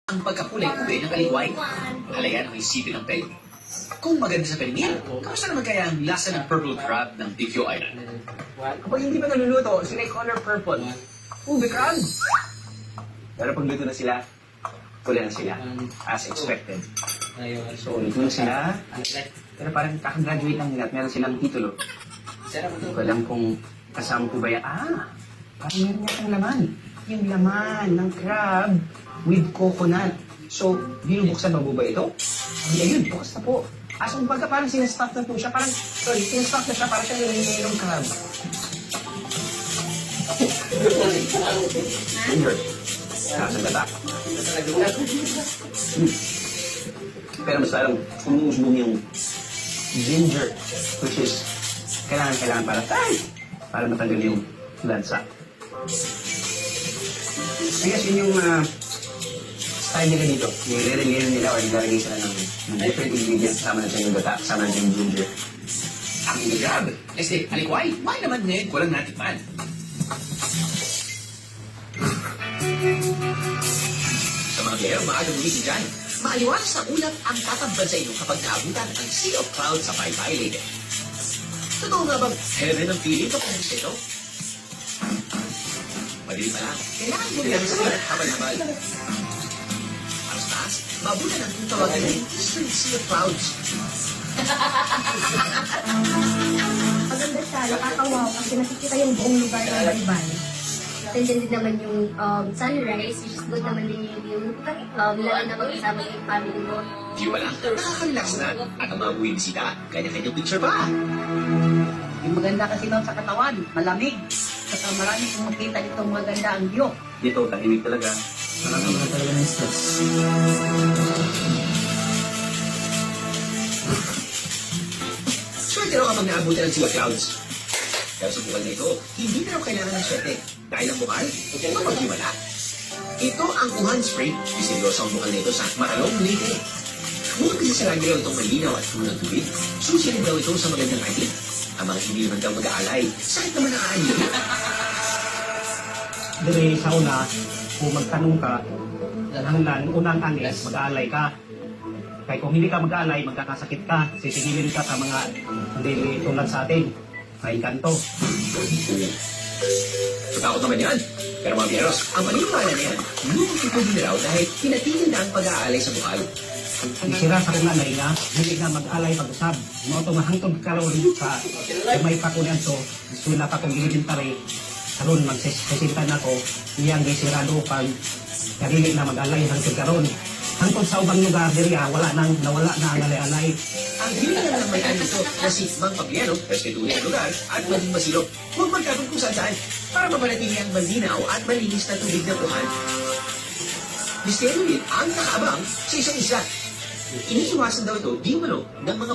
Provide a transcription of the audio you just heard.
ang pagkakulay-kulay ng kaliway. Halayan ang isipin ng peg. Kung maganda sa paningin, kamusta naman kaya ang lasa ng purple crab ng Bigyo Island? Kapag hindi pa naluluto, sila ay color purple. Ube crab! Pero pag luto na sila, kulay na sila. As expected. So, luto na sila. Pero parang kakagraduate lang nila at meron silang titulo. Hindi ko alam kung kasama ko ba yan. Parang meron yatang laman. Yung laman ng crab with coconut. So, binubuksan ba ba ito? Ayun, bukas na po. So, baga parang sinastuff na po siya. Parang, sinastuff na siya. Parang siyang nililay ng crab. Ginger. Nasaan gata? Pero mas parang umuusbong yung ginger, which is kailangan para matanggal yung lansa. I guess yun yung style nila dito. Yung re-release nila or nilalagay sila ng different ingredients. Kasama na yung gata, kasama na yung ginger. Ang crab! Alikway, why naman ngayon walang natikman? Sa mga players, maagang gumising dyan, maaliwalas sa ulap ang tatambal sa inyo kapag naabutan ang Sea of Clouds sa Baybay Leyte. Totoo nga bang heaven ang feeling kapag ito? Madilim pa lang, kailangan mo lang sa ulat habal-habal. Para sa taas, mabutan ang tawagan ng Eastern Sea of Clouds. Maganda siya, nakakawaw kasi nakikita yung buong lugar ng Baybay. Then din naman yung sunrise, which is good naman din yung view. Lalo na magkasama yung family mo. View pa lang, nakaka-relax na. At ang mga buwing bisita, kanya-kanyang picture pa. Yung maganda kasi doon sa katawan, malamig. Saka marami kong makita ditong maganda ang view. Dito, tahimik talaga. Nakakawala talaga ng stress. Swerte raw kapag naabutan ang Sea of Clouds. Pero sa bukal na ito, hindi na raw kailangan ng swerte. Dahil ang bukal, mapaghiwala. Ito ang Uhan Spring. Misteryoso ang bukal na ito sa Matalong, Leyte. Bukod kasi sarado raw itong malinaw at puno ng tubig, susirin daw ito sa magandang atin. Ang mga hindi naman daw mag-aalay, sakit naman ang aanyo. Dire sa una, kung magtanong ka, hanggang unang anis, mag-aalay ka. Kaya kung hindi ka mag-aalay, magkakasakit ka. Sisigilin ka sa mga hindi tulad sa atin. May kanto. Matakot naman yan. Pero mga biyeros, ang paniniwala na yan, lumututog na raw dahil pinatigil na ang pag-aalay sa bukal. Isira sa kong nanay nga, hindi na mag-alay pag-usab. Mga ito mahangtog karoon sa may pakulian to, gusto na pa kong ginibintari. Karoon, magsisinta na ko, iyang gisirado pag karili na mag-alay hangtog karoon. Hangtog sa ubang lugar, nawala na ang alay-alay. Ang hiling na lang may anito na si Mang Pagliano, respetuhin ang lugar at maging masilog. Huwag magkabot kung saan para mapanatili ang malinaw at malinis na tubig ng Uhan. Misteryo rin ang nakaabang sa isang isla. Iniiwasan daw ito di umano ng mga